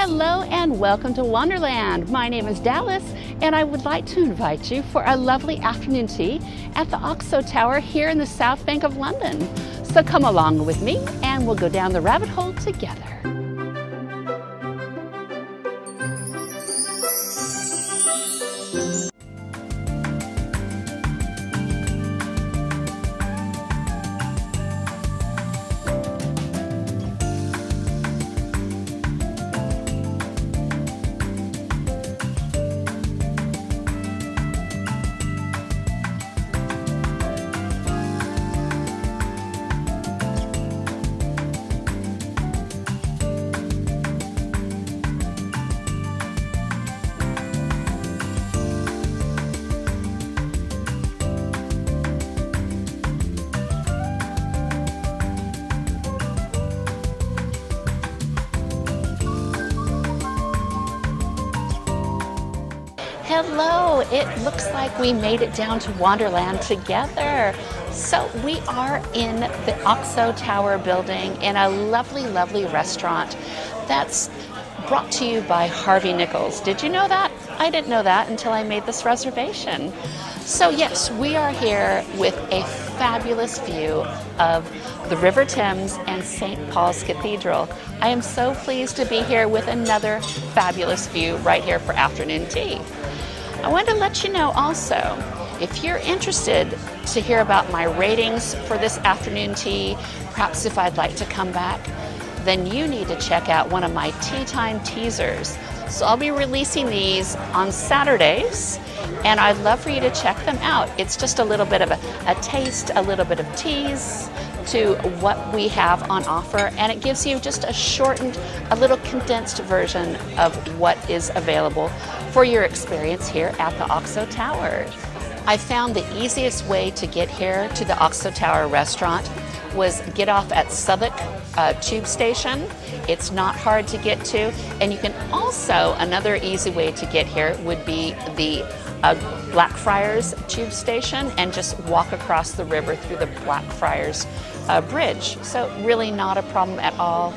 Hello and welcome to Wanderland. My name is Dallas and I would like to invite you for a lovely afternoon tea at the Oxo Tower here in the South Bank of London. So come along with me and we'll go down the rabbit hole together. Hello, it looks like we made it down to Wanderland together. So we are in the Oxo Tower building in a lovely, lovely restaurant that's brought to you by Harvey Nichols. Did you know that? I didn't know that until I made this reservation. So yes, we are here with a fabulous view of the River Thames and St. Paul's Cathedral. I am so pleased to be here with another fabulous view right here for afternoon tea. I want to let you know also, if you're interested to hear about my ratings for this afternoon tea, perhaps if I'd like to come back, then you need to check out one of my tea time teasers. So I'll be releasing these on Saturdays, and I'd love for you to check them out. It's just a little bit of a taste, a little bit of tease to what we have on offer, and it gives you just a shortened, a little condensed version of what is available for your experience here at the Oxo Tower. I found the easiest way to get here to the Oxo Tower Restaurant was get off at Southwark Tube Station. It's not hard to get to, and you can also, another easy way to get here would be the Blackfriars Tube Station and just walk across the river through the Blackfriars Bridge. So really not a problem at all.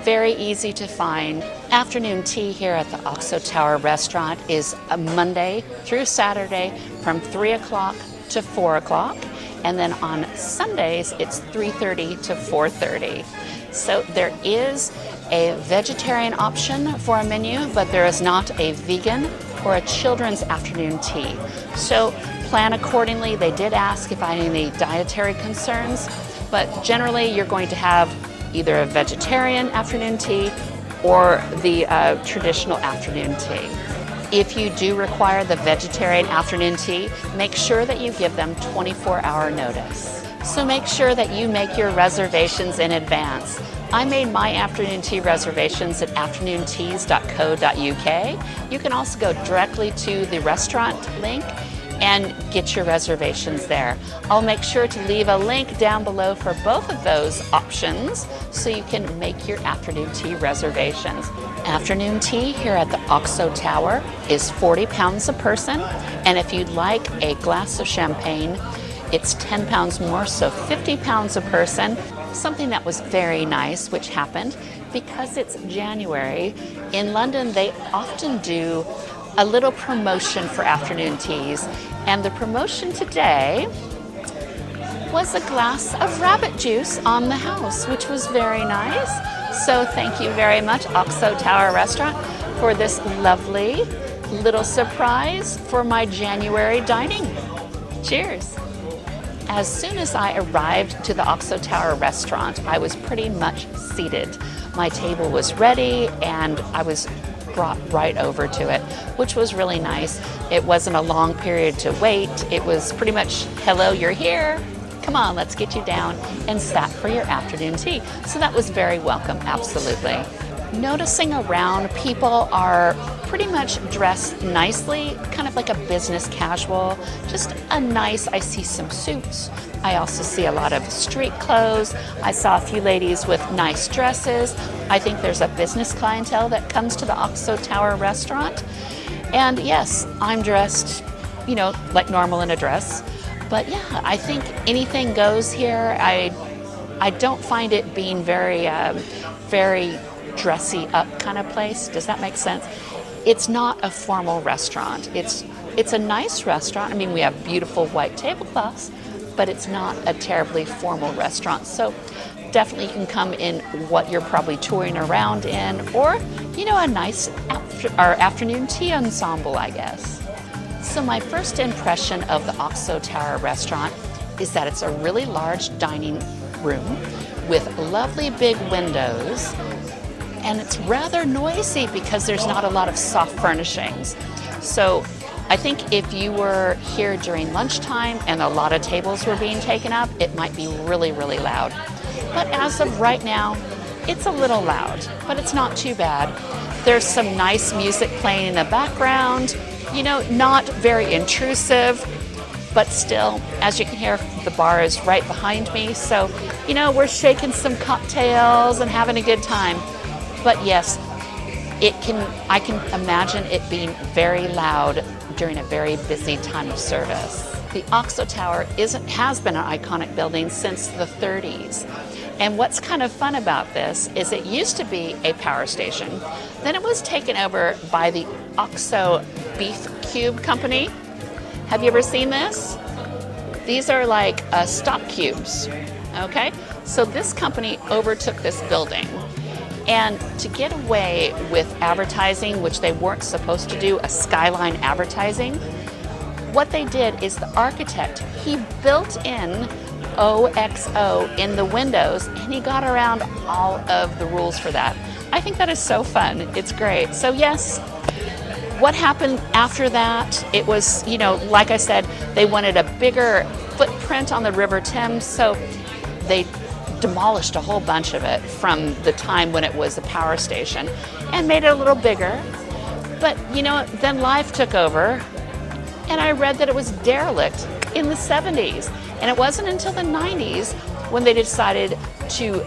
Very easy to find. Afternoon tea here at the Oxo Tower Restaurant is Monday through Saturday from 3 o'clock to 4 o'clock. And then on Sundays, it's 3:30 to 4:30. So there is a vegetarian option for a menu, but there is not a vegan or a children's afternoon tea. So plan accordingly. They did ask if I had any dietary concerns, but generally you're going to have either a vegetarian afternoon tea or the traditional afternoon tea. If you do require the vegetarian afternoon tea, make sure that you give them 24-hour notice. So make sure that you make your reservations in advance. I made my afternoon tea reservations at afternoonteas.co.uk. You can also go directly to the restaurant link and get your reservations there. I'll make sure to leave a link down below for both of those options so you can make your afternoon tea reservations. Afternoon tea here at the Oxo Tower is £40 a person, and if you'd like a glass of champagne, it's £10 more, so £50 a person. Something that was very nice, which happened because it's January. In London, they often do a little promotion for afternoon teas, and the promotion today was a glass of rabbit juice on the house, which was very nice. So thank you very much, Oxo Tower Restaurant, for this lovely little surprise for my January dining. Cheers. As soon as I arrived to the Oxo Tower Restaurant, I was pretty much seated. My table was ready and I was brought right over to it, which was really nice. It wasn't a long period to wait. It was pretty much, hello, you're here. Come on, let's get you down and sat for your afternoon tea. So that was very welcome, absolutely. Noticing around, people are pretty much dressed nicely, kind of like a business casual, just a nice, I see some suits. I also see a lot of street clothes. I saw a few ladies with nice dresses. I think there's a business clientele that comes to the Oxo Tower Restaurant. And yes, I'm dressed, you know, like normal in a dress. But yeah, I think anything goes here. I don't find it being very dressy up kind of place. Does that make sense? It's not a formal restaurant. It's a nice restaurant. I mean, we have beautiful white tablecloths, but it's not a terribly formal restaurant. So definitely you can come in what you're probably touring around in, or, you know, a nice afternoon tea ensemble, I guess. So my first impression of the Oxo Tower Restaurant is that it's a really large dining room with lovely big windows, and it's rather noisy because there's not a lot of soft furnishings. So I think if you were here during lunchtime and a lot of tables were being taken up, it might be really, really loud. But as of right now, it's a little loud, but it's not too bad. There's some nice music playing in the background, you know, not very intrusive, but still, as you can hear, the bar is right behind me. So, you know, we're shaking some cocktails and having a good time. But yes, I can imagine it being very loud during a very busy time of service. The Oxo Tower has been an iconic building since the 30s. And what's kind of fun about this is it used to be a power station. Then it was taken over by the Oxo Beef Cube Company. Have you ever seen this? These are like stock cubes, okay? So this company overtook this building. And to get away with advertising, which they weren't supposed to do, a skyline advertising, what they did is the architect, he built in OXO in the windows, and he got around all of the rules for that. I think that is so fun. It's great. So yes, what happened after that? It was, you know, like I said, they wanted a bigger footprint on the River Thames, so they demolished a whole bunch of it from the time when it was a power station and made it a little bigger. But, you know, then life took over, and I read that it was derelict in the 70s. And it wasn't until the 90s when they decided to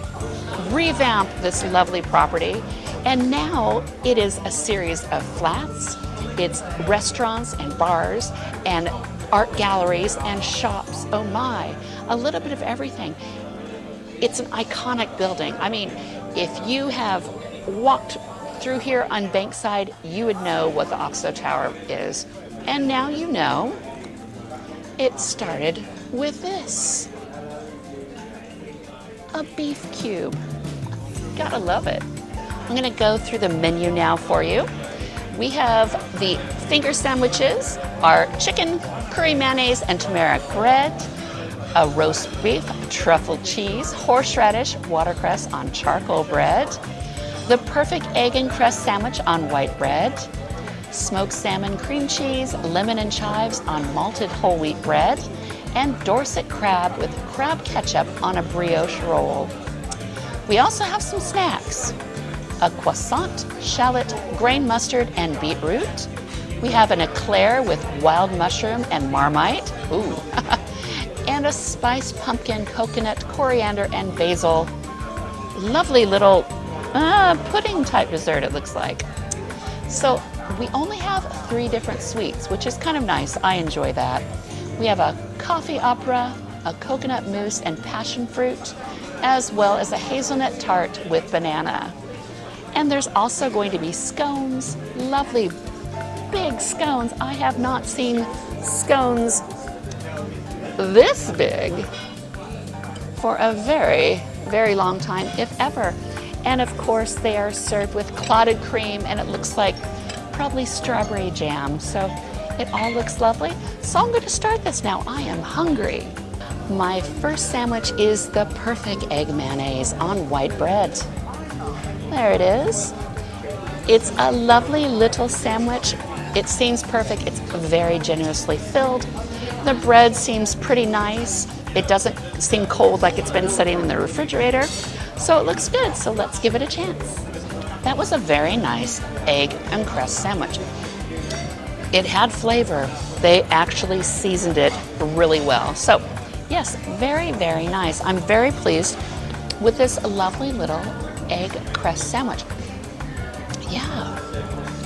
revamp this lovely property. And now it is a series of flats, it's restaurants and bars and art galleries and shops. Oh my, a little bit of everything. It's an iconic building. I mean, if you have walked through here on Bankside, you would know what the Oxo Tower is. And now you know. It started with this. A beef cube. Gotta love it. I'm gonna go through the menu now for you. We have the finger sandwiches, our chicken, curry mayonnaise, and turmeric bread, a roast beef, truffle cheese, horseradish, watercress on charcoal bread, the perfect egg and crust sandwich on white bread, smoked salmon cream cheese, lemon and chives on malted whole wheat bread, and Dorset crab with crab ketchup on a brioche roll. We also have some snacks. A croissant, shallot, grain mustard, and beetroot. We have an eclair with wild mushroom and Marmite. Ooh. And a spiced pumpkin, coconut, coriander, and basil. Lovely little pudding type dessert, it looks like. So we only have 3 different sweets, which is kind of nice. I enjoy that. We have a coffee opera, a coconut mousse and passion fruit, as well as a hazelnut tart with banana. And there's also going to be scones, lovely big scones. I have not seen scones this big for a very, very long time, if ever. And of course, they are served with clotted cream, and it looks like probably strawberry jam. So it all looks lovely. So I'm going to start this now. I am hungry. My first sandwich is the perfect egg mayonnaise on white bread. There it is. It's a lovely little sandwich. It seems perfect. It's very generously filled. The bread seems pretty nice. It doesn't seem cold like it's been sitting in the refrigerator. So it looks good. So let's give it a chance. That was a very nice egg and crust sandwich. It had flavor. They actually seasoned it really well. So yes, very, very nice. I'm very pleased with this lovely little egg crust sandwich. Yeah,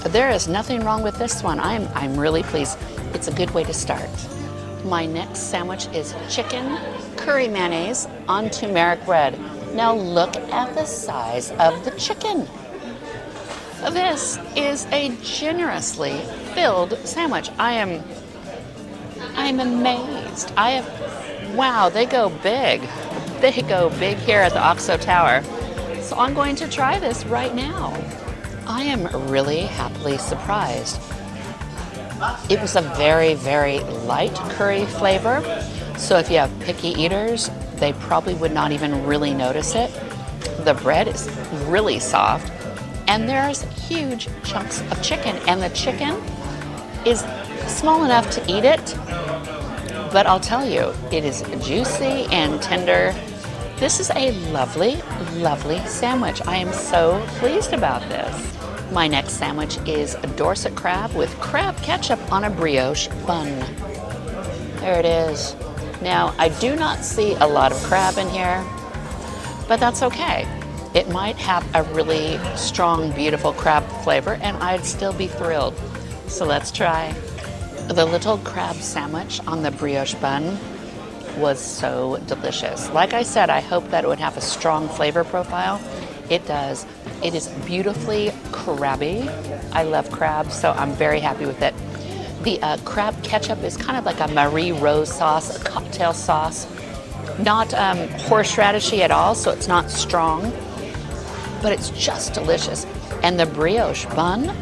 there is nothing wrong with this one. I'm really pleased. It's a good way to start. My next sandwich is chicken curry mayonnaise on turmeric bread. Now look at the size of the chicken. This is a generously filled sandwich. I am amazed. Wow, they go big. They go big here at the Oxo Tower. So I'm going to try this right now. I am really happily surprised. It was a very, very light curry flavor. So if you have picky eaters, they probably would not even really notice it. The bread is really soft, and there's huge chunks of chicken, and the chicken is small enough to eat it, but I'll tell you, it is juicy and tender. This is a lovely, lovely sandwich. I am so pleased about this. My next sandwich is a Dorset crab with crab ketchup on a brioche bun. There it is. Now, I do not see a lot of crab in here, but that's okay. It might have a really strong, beautiful crab flavor, and I'd still be thrilled. So let's try. The little crab sandwich on the brioche bun was so delicious. Like I said, I hope that it would have a strong flavor profile. It does. It is beautifully crabby. I love crab, so I'm very happy with it. The crab ketchup is kind of like a Marie Rose sauce, a cocktail sauce. Not horseradishy at all, so it's not strong, but it's just delicious. And the brioche bun,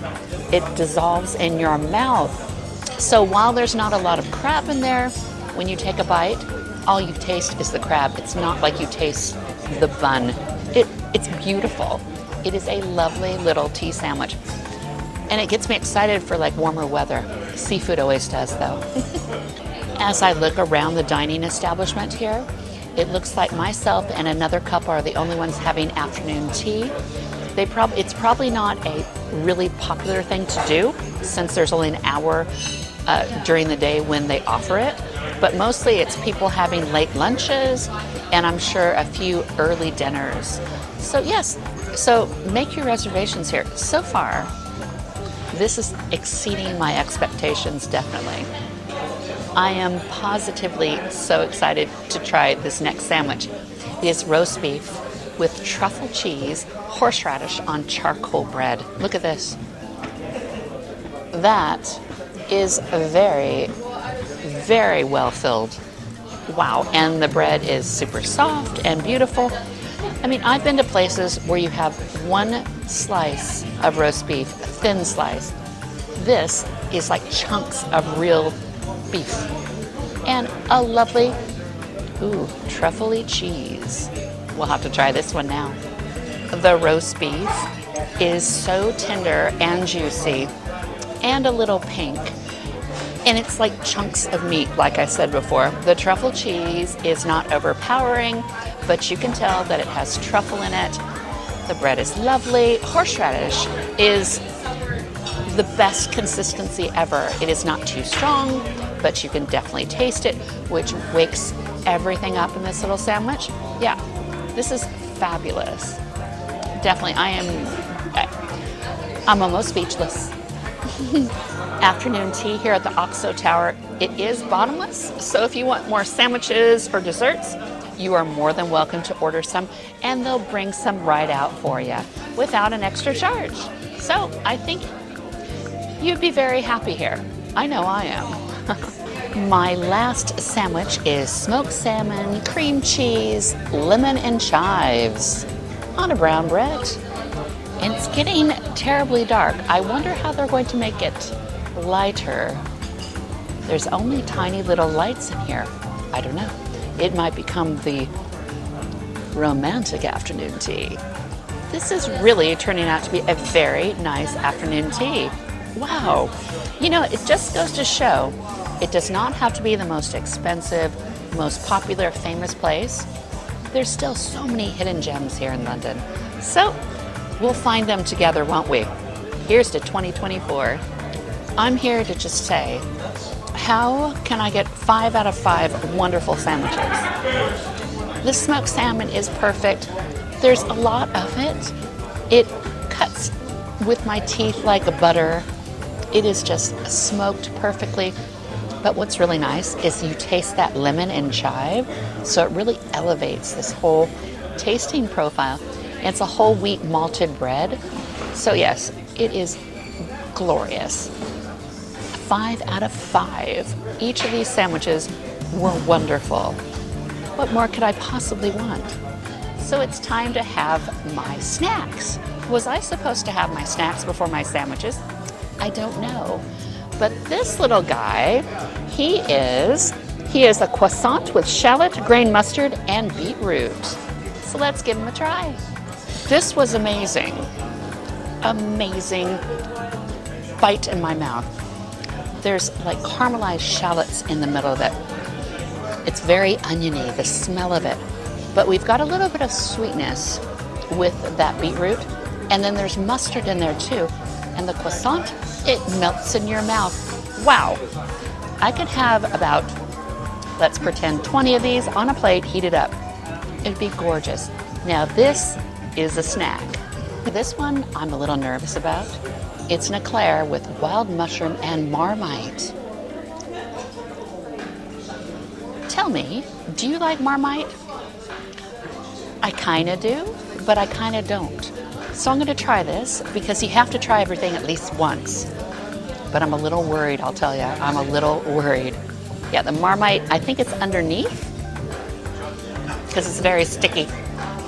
it dissolves in your mouth. So while there's not a lot of crab in there, when you take a bite, all you taste is the crab. It's not like you taste the bun. It's beautiful. It is a lovely little tea sandwich. And it gets me excited for like warmer weather. Seafood always does though. As I look around the dining establishment here, it looks like myself and another couple are the only ones having afternoon tea. It's probably not a really popular thing to do since there's only an hour during the day when they offer it. But mostly it's people having late lunches and I'm sure a few early dinners. So yes, so make your reservations here. So far, this is exceeding my expectations, definitely. I am positively so excited to try this next sandwich. It is roast beef with truffle cheese, horseradish on charcoal bread. Look at this. That is very, very well filled. Wow, and the bread is super soft and beautiful. I mean, I've been to places where you have one slice of roast beef, a thin slice. This is like chunks of real beef. And a lovely, truffle-y cheese. We'll have to try this one now. The roast beef is so tender and juicy and a little pink. And it's like chunks of meat, like I said before. The truffle cheese is not overpowering, but you can tell that it has truffle in it. The bread is lovely. Horseradish is the best consistency ever. It is not too strong, but you can definitely taste it, which wakes everything up in this little sandwich. Yeah, this is fabulous. Definitely, I'm almost speechless. Afternoon tea here at the Oxo Tower. It is bottomless, so if you want more sandwiches or desserts, you are more than welcome to order some, and they'll bring some right out for you without an extra charge. So I think you'd be very happy here. I know I am. My last sandwich is smoked salmon, cream cheese, lemon and chives on a brown bread. And it's getting terribly dark. I wonder how they're going to make it lighter. There's only tiny little lights in here. I don't know. It might become the romantic afternoon tea. This is really turning out to be a very nice afternoon tea. Wow. You know, it just goes to show it does not have to be the most expensive, most popular, famous place. There's still so many hidden gems here in London. So we'll find them together, won't we? Here's to 2024. I'm here to just say, how can I get 5 out of 5 wonderful sandwiches? The smoked salmon is perfect. There's a lot of it. It cuts with my teeth like butter. It is just smoked perfectly. But what's really nice is you taste that lemon and chive, so it really elevates this whole tasting profile. It's a whole wheat malted bread. So yes, It is glorious. 5 out of 5. Each of these sandwiches were wonderful. What more could I possibly want? So it's time to have my snacks. Was I supposed to have my snacks before my sandwiches? I don't know. But this little guy, he is a croissant with shallot, grain mustard, and beetroot. So let's give him a try. This was amazing. Amazing bite in my mouth. There's like caramelized shallots in the middle of it. It's very oniony, the smell of it. But we've got a little bit of sweetness with that beetroot. And then there's mustard in there too. And the croissant, it melts in your mouth. Wow. I could have about, let's pretend 20 of these on a plate heated up. It'd be gorgeous. Now this is a snack. This one I'm a little nervous about. It's an eclair with wild mushroom and Marmite. Tell me, do you like Marmite? I kinda do, but I kinda don't. So I'm gonna try this because you have to try everything at least once. But I'm a little worried, I'll tell you. I'm a little worried. Yeah, the Marmite, I think it's underneath because it's very sticky.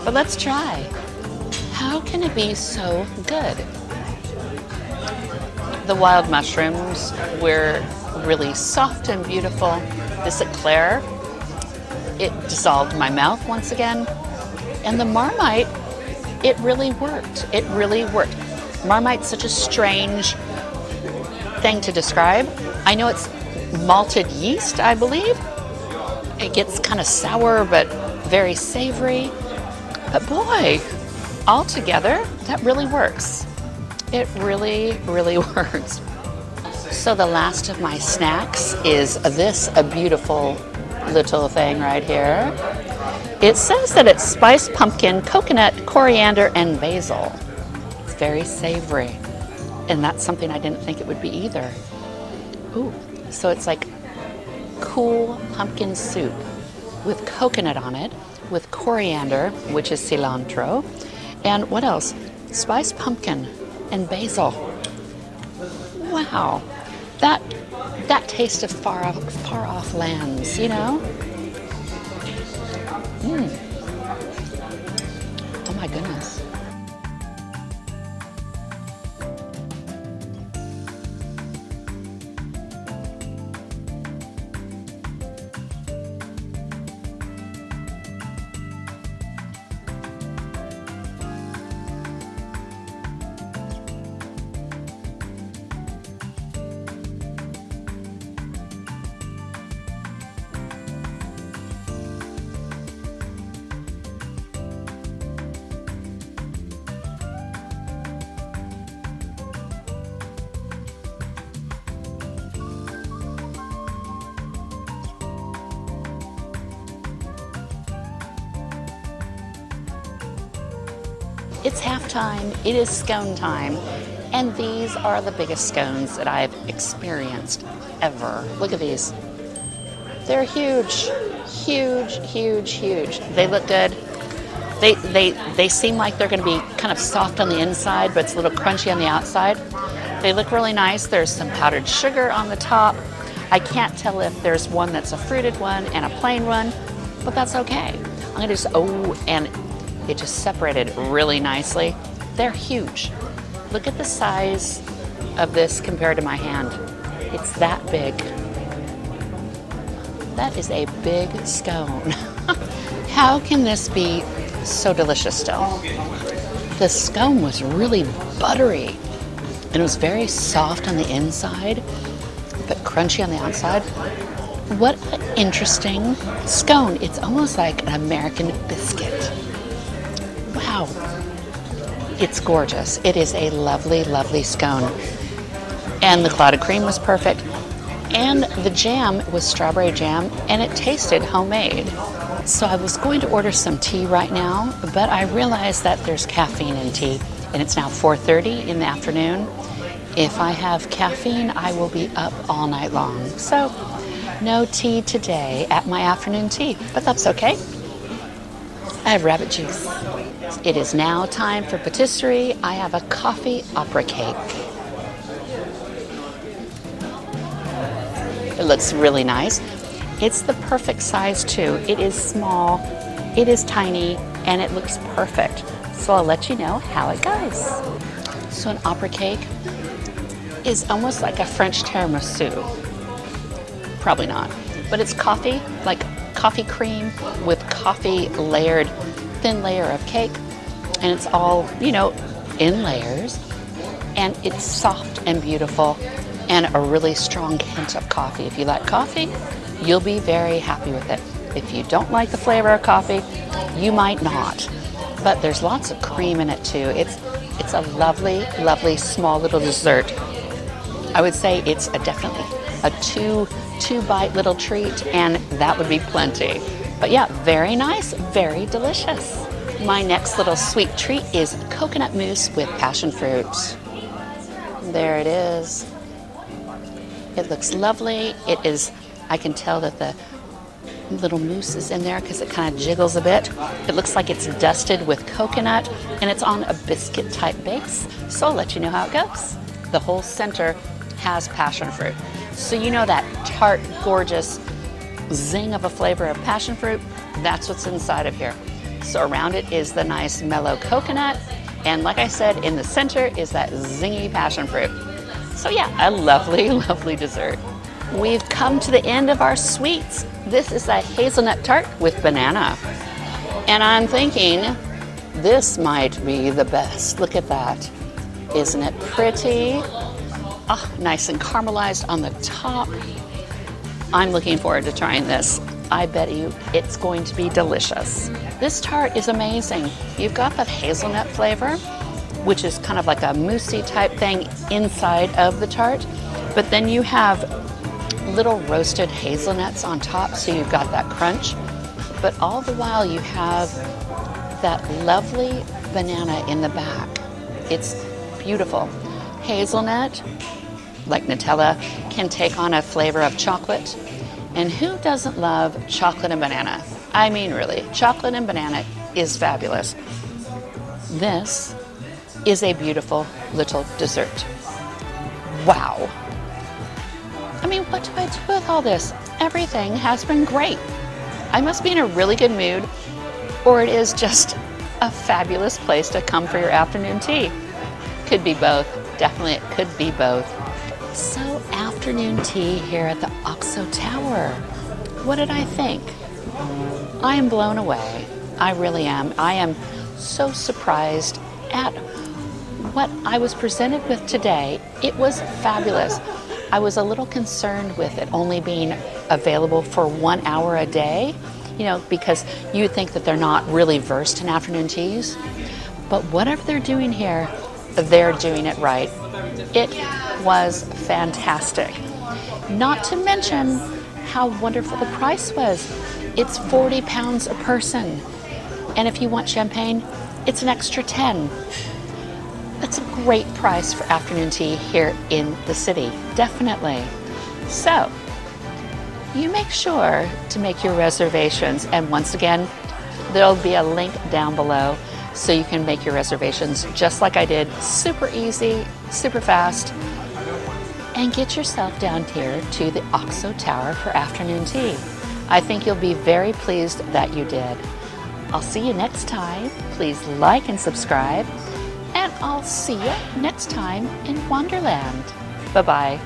But let's try. How can it be so good? The wild mushrooms were really soft and beautiful. This eclair, it dissolved in my mouth once again. And the Marmite, it really worked. It really worked. Marmite's such a strange thing to describe. I know it's malted yeast, I believe. It gets kind of sour, but very savory. But boy, all together, that really works. It really, really works. So the last of my snacks is this, a beautiful little thing right here. It says that it's spiced pumpkin, coconut, coriander, and basil. It's very savory. And that's something I didn't think it would be either. Ooh, so it's like cool pumpkin soup with coconut on it, with coriander, which is cilantro, and what else? Spiced pumpkin and basil. Wow, that taste of far off lands, you know? Oh my goodness. It's halftime, it is scone time, and these are the biggest scones that I've experienced ever. Look at these. They're huge, huge, huge, huge. They look good. They seem like they're gonna be kind of soft on the inside, but it's a little crunchy on the outside. They look really nice. There's some powdered sugar on the top. I can't tell if there's one that's a fruited one and a plain one, but that's okay. I'm gonna just, and it just separated really nicely. They're huge. Look at the size of this compared to my hand. It's that big. That is a big scone. How can this be so delicious still? The scone was really buttery and it was very soft on the inside, but crunchy on the outside. What an interesting scone. It's almost like an American biscuit. Wow, it's gorgeous. It is a lovely, lovely scone. And the clotted cream was perfect. And the jam was strawberry jam, and it tasted homemade. So I was going to order some tea right now, but I realized that there's caffeine in tea, and it's now 4:30 in the afternoon. If I have caffeine, I will be up all night long. So no tea today at my afternoon tea, but that's okay. I have rabbit juice. It is now time for patisserie. I have a coffee opera cake. It looks really nice. It's the perfect size too. It is small, it is tiny, and it looks perfect. So I'll let you know how it goes. So an opera cake is almost like a French tiramisu. Probably not, but it's coffee, like coffee cream with coffee layered, thin layer of cake, and it's all, you know, in layers, and it's soft and beautiful and a really strong hint of coffee. If you like coffee, you'll be very happy with it. If you don't like the flavor of coffee, you might not, but there's lots of cream in it too. It's a lovely, lovely small little dessert. I would say it's definitely a two bite little treat, and that would be plenty. But yeah, very nice, very delicious. My next little sweet treat is coconut mousse with passion fruit. There it is. It looks lovely. It is, I can tell that the little mousse is in there because it kind of jiggles a bit. It looks like it's dusted with coconut, and it's on a biscuit type base. So I'll let you know how it goes. The whole center has passion fruit. So you know that tart, gorgeous zing of a flavor of passion fruit? That's what's inside of here. So around it is the nice mellow coconut, and like I said, in the center is that zingy passion fruit. So yeah, a lovely, lovely dessert. We've come to the end of our sweets. This is a hazelnut tart with banana. And I'm thinking this might be the best. Look at that. Isn't it pretty? Oh, nice and caramelized on the top. I'm looking forward to trying this. I bet you it's going to be delicious. This tart is amazing. You've got that hazelnut flavor, which is kind of like a moussey type thing inside of the tart, but then you have little roasted hazelnuts on top, so you've got that crunch, but all the while you have that lovely banana in the back. It's beautiful. Hazelnut, like Nutella, can take on a flavor of chocolate, and who doesn't love chocolate and banana? I mean, really, chocolate and banana is fabulous. This is a beautiful little dessert. Wow. I mean, what do I do with all this? Everything has been great. I must be in a really good mood, or it is just a fabulous place to come for your afternoon tea. Could be both. Definitely it could be both. So afternoon tea here at the Oxo Tower. What did I think? I am blown away. I really am. I am so surprised at what I was presented with today. It was fabulous. I was a little concerned with it only being available for 1 hour a day, you know, because you would think that they're not really versed in afternoon teas. But whatever they're doing here, they're doing it right. It was fantastic. Not to mention how wonderful the price was. It's £40 a person. And if you want champagne, it's an extra 10. That's a great price for afternoon tea here in the city, definitely. So, you make sure to make your reservations, and once again, there'll be a link down below so you can make your reservations just like I did, super easy, super fast, and get yourself down here to the Oxo Tower for afternoon tea. I think you'll be very pleased that you did. I'll see you next time. Please like and subscribe. And I'll see you next time in Wanderland. Bye-bye.